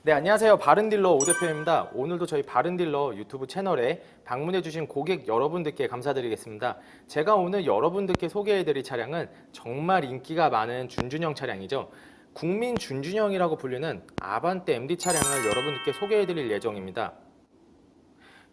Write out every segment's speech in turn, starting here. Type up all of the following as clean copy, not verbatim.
네, 안녕하세요. 바른딜러 오 대표입니다. 오늘도 저희 바른딜러 유튜브 채널에 방문해주신 고객 여러분들께 감사드리겠습니다. 제가 오늘 여러분들께 소개해드릴 차량은 정말 인기가 많은 준준형 차량이죠. 국민 준준형이라고 불리는 아반떼 MD 차량을 여러분들께 소개해드릴 예정입니다.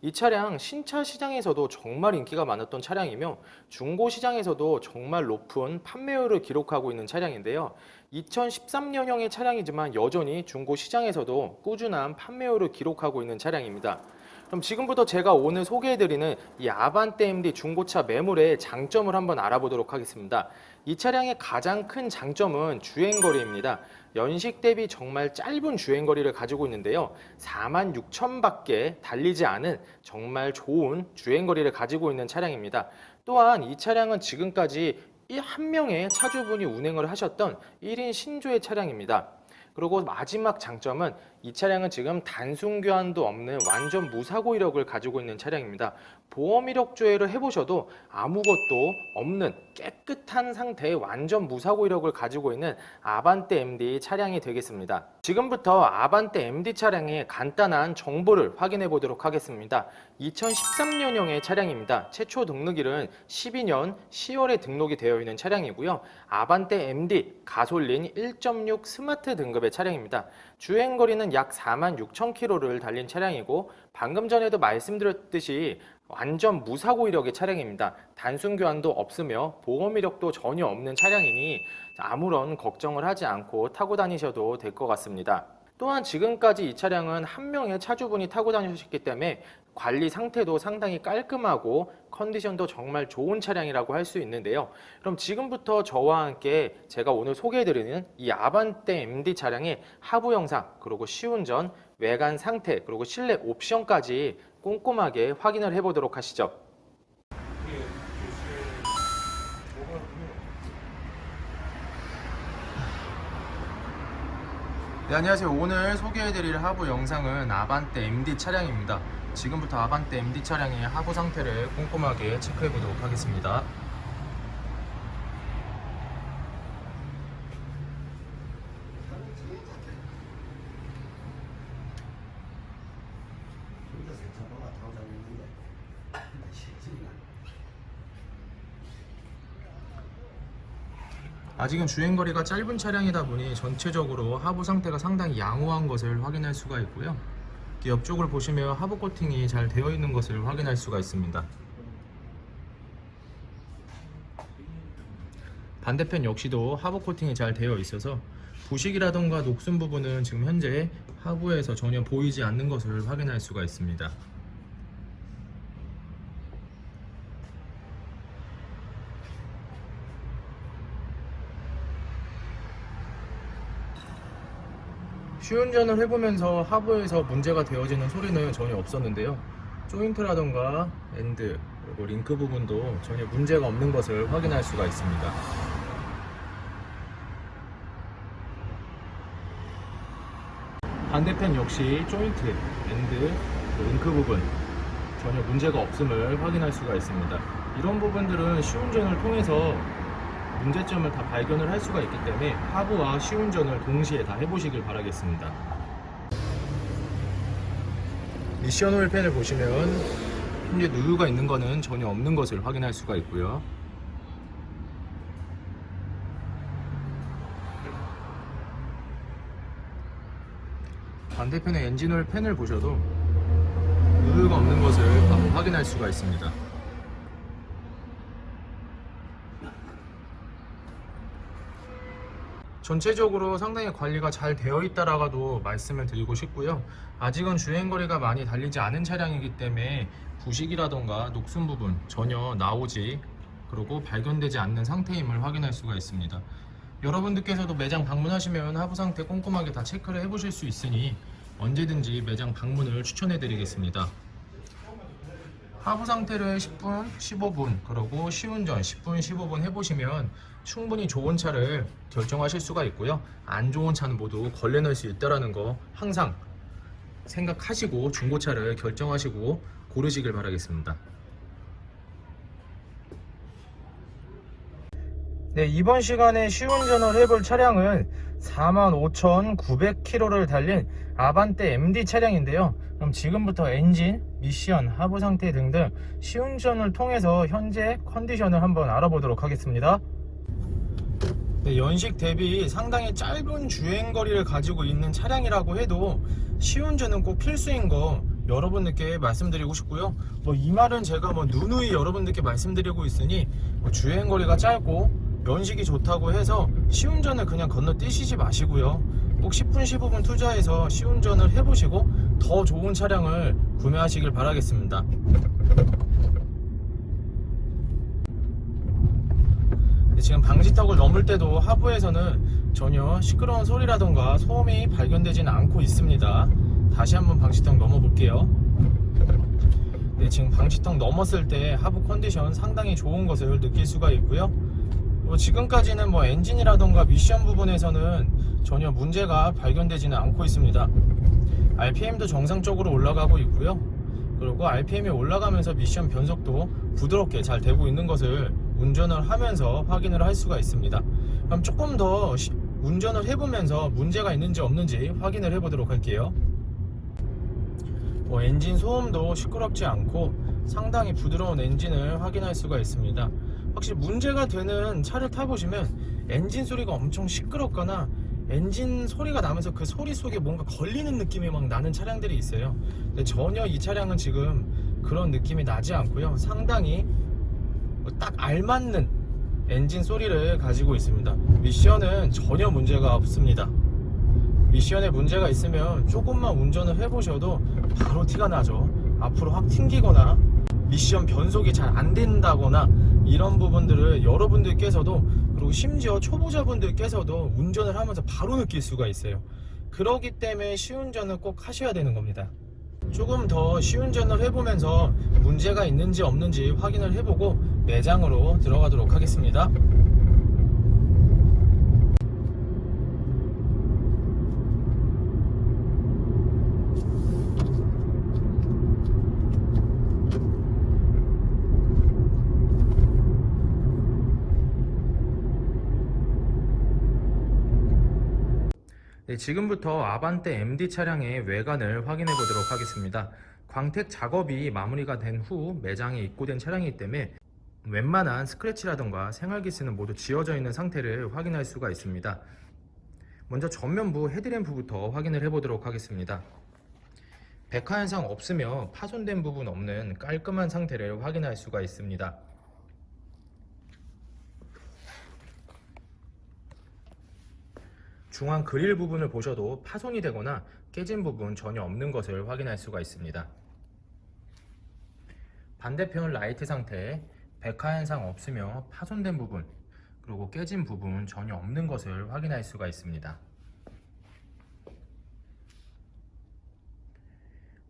이 차량 신차 시장에서도 정말 인기가 많았던 차량이며 중고 시장에서도 정말 높은 판매율을 기록하고 있는 차량인데요. 2013년형의 차량이지만 여전히 중고 시장에서도 꾸준한 판매율을 기록하고 있는 차량입니다. 그럼 지금부터 제가 오늘 소개해드리는 이 아반떼 MD 중고차 매물의 장점을 한번 알아보도록 하겠습니다. 이 차량의 가장 큰 장점은 주행거리입니다. 연식 대비 정말 짧은 주행거리를 가지고 있는데요. 46,000밖에 달리지 않은 정말 좋은 주행거리를 가지고 있는 차량입니다. 또한 이 차량은 지금까지 한 명의 차주분이 운행을 하셨던 1인 신조의 차량입니다. 그리고 마지막 장점은 이 차량은 지금 단순 교환도 없는 완전 무사고 이력을 가지고 있는 차량입니다. 보험 이력 조회를 해보셔도 아무것도 없는 깨끗한 상태의 완전 무사고 이력을 가지고 있는 아반떼 MD 차량이 되겠습니다. 지금부터 아반떼 MD 차량의 간단한 정보를 확인해 보도록 하겠습니다. 2013년형의 차량입니다. 최초 등록일은 12년 10월에 등록이 되어 있는 차량이고요. 아반떼 MD 가솔린 1.6 스마트 등급의 차량입니다. 주행거리는 약 46,000km를 달린 차량이고 방금 전에도 말씀드렸듯이 완전 무사고 이력의 차량입니다. 단순 교환도 없으며 보험 이력도 전혀 없는 차량이니 아무런 걱정을 하지 않고 타고 다니셔도 될 것 같습니다. 또한 지금까지 이 차량은 한 명의 차주분이 타고 다니셨기 때문에 관리 상태도 상당히 깔끔하고 컨디션도 정말 좋은 차량이라고 할 수 있는데요. 그럼 지금부터 저와 함께 제가 오늘 소개해드리는 이 아반떼 MD 차량의 하부 영상, 그리고 시운전, 외관 상태, 그리고 실내 옵션까지 꼼꼼하게 확인을 해보도록 하시죠. 네, 안녕하세요. 오늘 소개해드릴 하부 영상은 아반떼 MD 차량입니다. 지금부터 아반떼 MD 차량의 하부 상태를 꼼꼼하게 체크해보도록 하겠습니다. 아직은 주행거리가 짧은 차량이다 보니 전체적으로 하부 상태가 상당히 양호한 것을 확인할 수가 있고요. 옆쪽을 보시면 하부 코팅이 잘 되어 있는 것을 확인할 수가 있습니다. 반대편 역시도 하부 코팅이 잘 되어 있어서 부식이라던가 녹슨 부분은 지금 현재 하부에서 전혀 보이지 않는 것을 확인할 수가 있습니다. 시운전을 해보면서 하부에서 문제가 되어지는 소리는 전혀 없었는데요. 조인트라던가 엔드 그리고 링크 부분도 전혀 문제가 없는 것을 확인할 수가 있습니다. 반대편 역시 조인트, 엔드, 링크 부분 전혀 문제가 없음을 확인할 수가 있습니다. 이런 부분들은 시운전을 통해서 문제점을 다 발견을 할 수가 있기 때문에 하부와 시운전을 동시에 다 해보시길 바라겠습니다. 미션 오일 팬을 보시면 현재 누유가 있는 것은 전혀 없는 것을 확인할 수가 있고요. 반대편의 엔진 오일 팬을 보셔도 누유가 없는 것을 바로 확인할 수가 있습니다. 전체적으로 상당히 관리가 잘 되어 있다라고도 말씀을 드리고 싶고요. 아직은 주행거리가 많이 달리지 않은 차량이기 때문에 부식이라던가 녹슨 부분 전혀 나오지 그리고 발견되지 않는 상태임을 확인할 수가 있습니다. 여러분들께서도 매장 방문하시면 하부 상태 꼼꼼하게 다 체크를 해보실 수 있으니 언제든지 매장 방문을 추천해 드리겠습니다. 하부 상태를 10분, 15분, 그리고 시운전 10분, 15분 해보시면 충분히 좋은 차를 결정하실 수가 있고요. 안 좋은 차는 모두 걸레낼 수 있다는 거 항상 생각하시고 중고차를 결정하시고 고르시길 바라겠습니다. 네, 이번 시간에 시운전을 해볼 차량은 45,900km를 달린 아반떼 MD 차량인데요. 그럼 지금부터 엔진, 미션, 하부 상태 등등 시운전을 통해서 현재 컨디션을 한번 알아보도록 하겠습니다. 네, 연식 대비 상당히 짧은 주행거리를 가지고 있는 차량이라고 해도 시운전은 꼭 필수인 거 여러분들께 말씀드리고 싶고요. 이 말은 제가 누누이 여러분들께 말씀드리고 있으니 주행거리가 짧고 연식이 좋다고 해서 시운전을 그냥 건너뛰시지 마시고요. 꼭 10분 15분 투자해서 시운전을 해보시고 더 좋은 차량을 구매하시길 바라겠습니다. 지금 방지턱을 넘을 때도 하부에서는 전혀 시끄러운 소리라던가 소음이 발견되지는 않고 있습니다. 다시 한번 방지턱 넘어 볼게요. 네, 지금 방지턱 넘었을 때 하부 컨디션 상당히 좋은 것을 느낄 수가 있고요. 지금까지는 엔진이라던가 미션 부분에서는 전혀 문제가 발견되지는 않고 있습니다. RPM도 정상적으로 올라가고 있고요. 그리고 RPM이 올라가면서 미션 변속도 부드럽게 잘 되고 있는 것을 운전을 하면서 확인을 할 수가 있습니다. 그럼 조금 더 운전을 해보면서 문제가 있는지 없는지 확인을 해보도록 할게요. 엔진 소음도 시끄럽지 않고 상당히 부드러운 엔진을 확인할 수가 있습니다. 확실히 문제가 되는 차를 타보시면 엔진 소리가 엄청 시끄럽거나 엔진 소리가 나면서 그 소리 속에 뭔가 걸리는 느낌이 막 나는 차량들이 있어요. 근데 전혀 이 차량은 지금 그런 느낌이 나지 않고요. 상당히 딱 알맞는 엔진 소리를 가지고 있습니다. 미션은 전혀 문제가 없습니다. 미션에 문제가 있으면 조금만 운전을 해보셔도 바로 티가 나죠. 앞으로 확 튕기거나 미션 변속이 잘 안 된다거나 이런 부분들을 여러분들께서도, 그리고 심지어 초보자분들께서도 운전을 하면서 바로 느낄 수가 있어요. 그렇기 때문에 시운전을 꼭 하셔야 되는 겁니다. 조금 더 시운전을 해보면서 문제가 있는지 없는지 확인을 해보고 매장으로 들어가도록 하겠습니다. 네, 지금부터 아반떼 MD 차량의 외관을 확인해 보도록 하겠습니다. 광택 작업이 마무리가 된 후 매장에 입고된 차량이기 때문에 웬만한 스크래치라던가 생활기스는 모두 지워져 있는 상태를 확인할 수가 있습니다. 먼저 전면부 헤드램프부터 확인을 해 보도록 하겠습니다. 백화 현상 없으며 파손된 부분 없는 깔끔한 상태를 확인할 수가 있습니다. 중앙 그릴 부분을 보셔도 파손이 되거나 깨진 부분 전혀 없는 것을 확인할 수가 있습니다. 반대편 라이트 상태, 백화 현상 없으며 파손된 부분, 그리고 깨진 부분 전혀 없는 것을 확인할 수가 있습니다.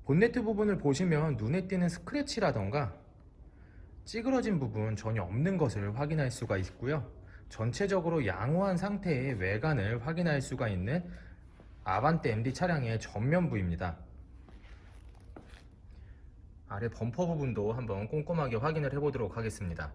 본네트 부분을 보시면 눈에 띄는 스크래치라던가 찌그러진 부분 전혀 없는 것을 확인할 수가 있고요. 전체적으로 양호한 상태의 외관을 확인할 수가 있는 아반떼 MD 차량의 전면부입니다. 아래 범퍼 부분도 한번 꼼꼼하게 확인을 해보도록 하겠습니다.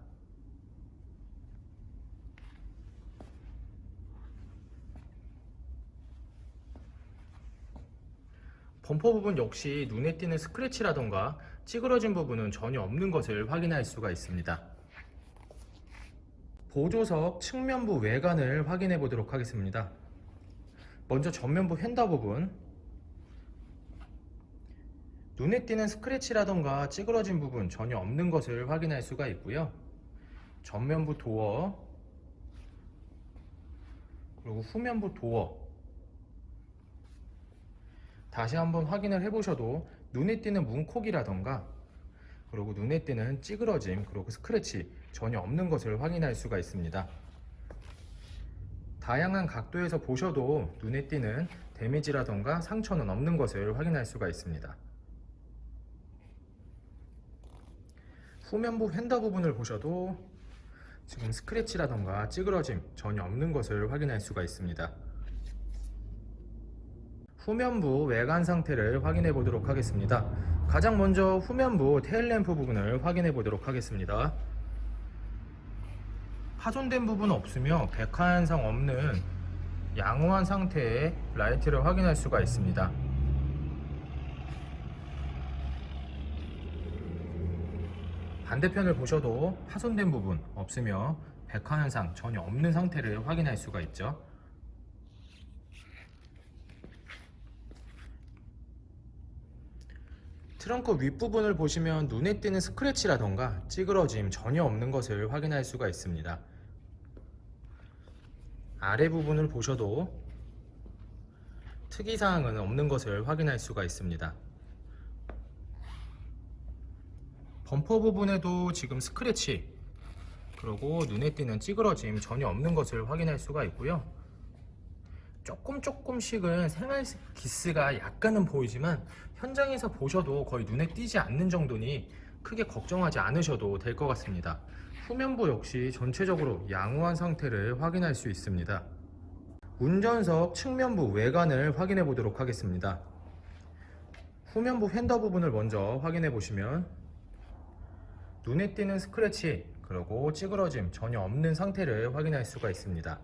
범퍼 부분 역시 눈에 띄는 스크래치라던가 찌그러진 부분은 전혀 없는 것을 확인할 수가 있습니다. 보조석 측면부 외관을 확인해 보도록 하겠습니다. 먼저 전면부 휀더 부분, 눈에 띄는 스크래치라던가 찌그러진 부분 전혀 없는 것을 확인할 수가 있고요. 전면부 도어, 그리고 후면부 도어, 다시 한번 확인을 해보셔도 눈에 띄는 문콕이라던가 그리고 눈에 띄는 찌그러짐, 그리고 스크래치 전혀 없는 것을 확인할 수가 있습니다. 다양한 각도에서 보셔도 눈에 띄는 데미지라던가 상처는 없는 것을 확인할 수가 있습니다. 후면부 휀더 부분을 보셔도 지금 스크래치라던가 찌그러짐 전혀 없는 것을 확인할 수가 있습니다. 후면부 외관 상태를 확인해 보도록 하겠습니다. 가장 먼저 후면부 테일램프 부분을 확인해 보도록 하겠습니다. 파손된 부분 없으며 백화 현상 없는 양호한 상태의 라이트를 확인할 수가 있습니다. 반대편을 보셔도 파손된 부분 없으며 백화 현상 전혀 없는 상태를 확인할 수가 있죠. 트렁크 윗부분을 보시면 눈에 띄는 스크래치라던가 찌그러짐 전혀 없는 것을 확인할 수가 있습니다. 아래 부분을 보셔도 특이사항은 없는 것을 확인할 수가 있습니다. 범퍼 부분에도 지금 스크래치 그리고 눈에 띄는 찌그러짐 전혀 없는 것을 확인할 수가 있고요. 조금씩은 생활 기스가 약간은 보이지만 현장에서 보셔도 거의 눈에 띄지 않는 정도니 크게 걱정하지 않으셔도 될 것 같습니다. 후면부 역시 전체적으로 양호한 상태를 확인할 수 있습니다. 운전석 측면부 외관을 확인해 보도록 하겠습니다. 후면부 휀더 부분을 먼저 확인해 보시면 눈에 띄는 스크래치 그리고 찌그러짐 전혀 없는 상태를 확인할 수가 있습니다.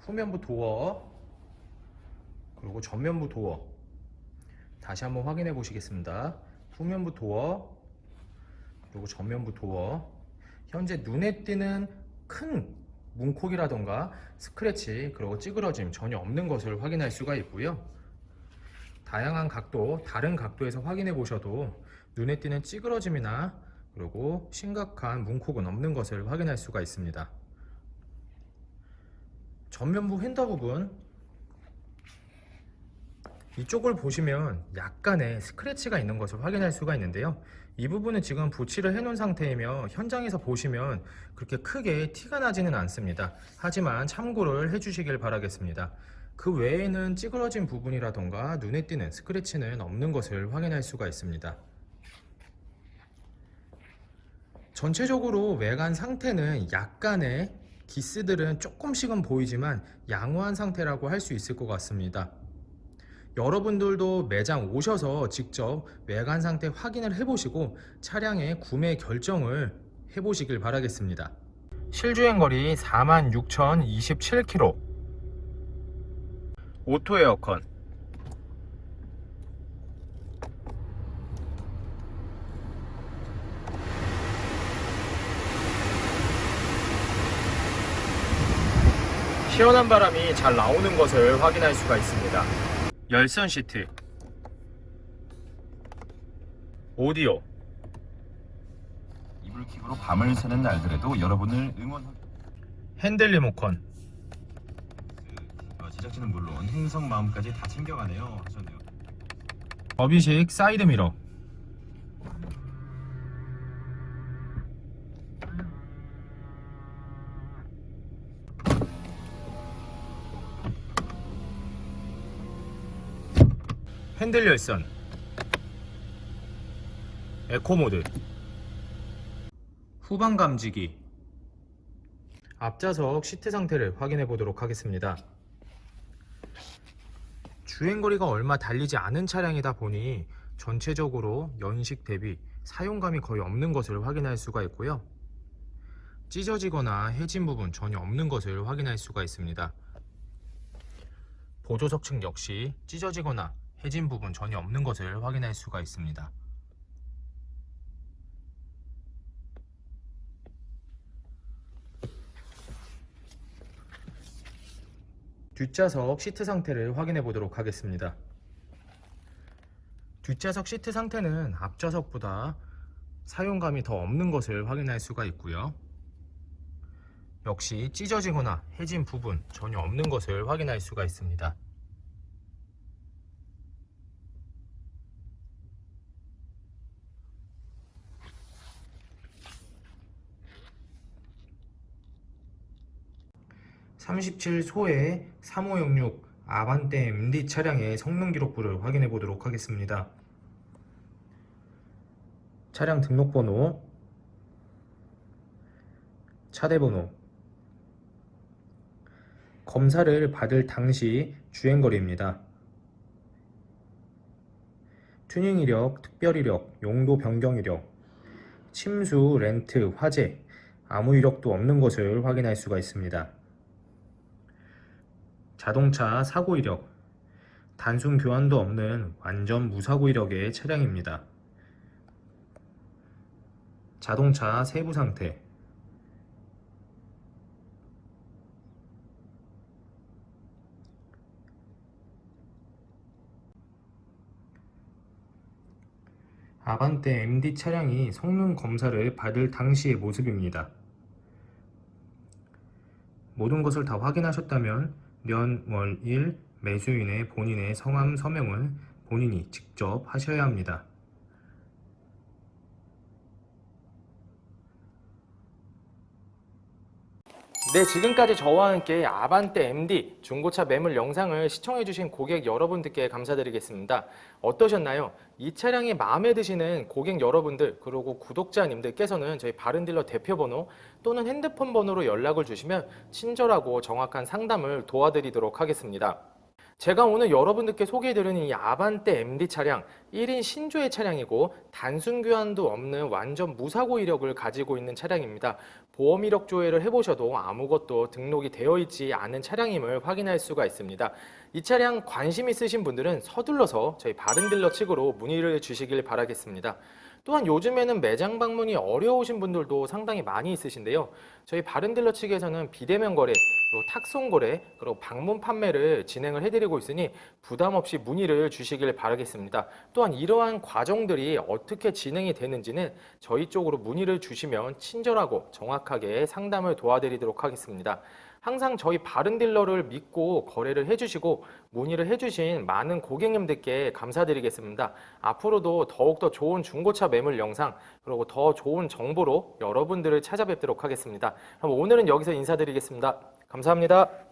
후면부 도어 그리고 전면부 도어 다시 한번 확인해 보시겠습니다. 후면부 도어 그리고 전면부 도어 현재 눈에 띄는 큰 문콕이라던가 스크래치 그리고 찌그러짐 전혀 없는 것을 확인할 수가 있고요. 다양한 각도 다른 각도에서 확인해 보셔도 눈에 띄는 찌그러짐이나 그리고 심각한 문콕은 없는 것을 확인할 수가 있습니다. 전면부 휀더 부분 이쪽을 보시면 약간의 스크래치가 있는 것을 확인할 수가 있는데요. 이 부분은 지금 부치를 해놓은 상태이며 현장에서 보시면 그렇게 크게 티가 나지는 않습니다. 하지만 참고를 해주시길 바라겠습니다. 그 외에는 찌그러진 부분이라던가 눈에 띄는 스크래치는 없는 것을 확인할 수가 있습니다. 전체적으로 외관 상태는 약간의 기스들은 조금씩은 보이지만 양호한 상태라고 할 수 있을 것 같습니다. 여러분들도 매장 오셔서 직접 외관 상태 확인을 해보시고 차량의 구매 결정을 해보시길 바라겠습니다. 실주행거리 46,027km, 오토 에어컨, 시원한 바람이 잘 나오는 것을 확인할 수가 있습니다. 열선 시트, 오디오, 이불킥으로 밤을 새는 날들에도 여러분을 핸들 리모컨, 제작진은 물론 행성 마음까지 다 챙겨가네요 하셨네요. 접이식 사이드 미러, 핸들 열선, 에코 모드, 후방 감지기, 앞좌석 시트 상태를 확인해 보도록 하겠습니다. 주행거리가 얼마 달리지 않은 차량이다 보니 전체적으로 연식 대비 사용감이 거의 없는 것을 확인할 수가 있고요. 찢어지거나 해진 부분 전혀 없는 것을 확인할 수가 있습니다. 보조석 측 역시 찢어지거나 해진 부분 전혀 없는 것을 확인할 수가 있습니다. 뒷좌석 시트 상태를 확인해 보도록 하겠습니다. 뒷좌석 시트 상태는 앞좌석보다 사용감이 더 없는 것을 확인할 수가 있고요. 역시 찢어지거나 해진 부분 전혀 없는 것을 확인할 수가 있습니다. (37소의) 3566 아반떼 MD 차량의 성능 기록부를 확인해 보도록 하겠습니다. 차량 등록번호, 차대번호, 검사를 받을 당시 주행거리입니다. 튜닝 이력, 특별 이력, 용도 변경 이력, 침수, 렌트, 화재, 아무 이력도 없는 것을 확인할 수가 있습니다. 자동차 사고 이력, 단순 교환도 없는 완전 무사고 이력의 차량입니다. 자동차 세부 상태, 아반떼 MD 차량이 성능 검사를 받을 당시의 모습입니다. 모든 것을 다 확인하셨다면 년, 월, 일, 매수인의 본인의 성함, 서명은 본인이 직접 하셔야 합니다. 네, 지금까지 저와 함께 아반떼 MD 중고차 매물 영상을 시청해주신 고객 여러분들께 감사드리겠습니다. 어떠셨나요? 이 차량이 마음에 드시는 고객 여러분들 그리고 구독자님들께서는 저희 바른딜러 대표번호 또는 핸드폰 번호로 연락을 주시면 친절하고 정확한 상담을 도와드리도록 하겠습니다. 제가 오늘 여러분들께 소개해드리는 이 아반떼 MD 차량 1인 신조의 차량이고 단순 교환도 없는 완전 무사고 이력을 가지고 있는 차량입니다. 보험 이력 조회를 해보셔도 아무것도 등록이 되어 있지 않은 차량임을 확인할 수가 있습니다. 이 차량 관심 있으신 분들은 서둘러서 저희 바른딜러 측으로 문의를 주시길 바라겠습니다. 또한 요즘에는 매장 방문이 어려우신 분들도 상당히 많이 있으신데요. 저희 바른딜러 측에서는 비대면 거래, 그리고 탁송 거래, 그리고 방문 판매를 진행을 해드리고 있으니 부담 없이 문의를 주시길 바라겠습니다. 또한 이러한 과정들이 어떻게 진행이 되는지는 저희 쪽으로 문의를 주시면 친절하고 정확하게 상담을 도와드리도록 하겠습니다. 항상 저희 바른딜러를 믿고 거래를 해주시고 문의를 해주신 많은 고객님들께 감사드리겠습니다. 앞으로도 더욱더 좋은 중고차 매물 영상 그리고 더 좋은 정보로 여러분들을 찾아뵙도록 하겠습니다. 그럼 오늘은 여기서 인사드리겠습니다. 감사합니다.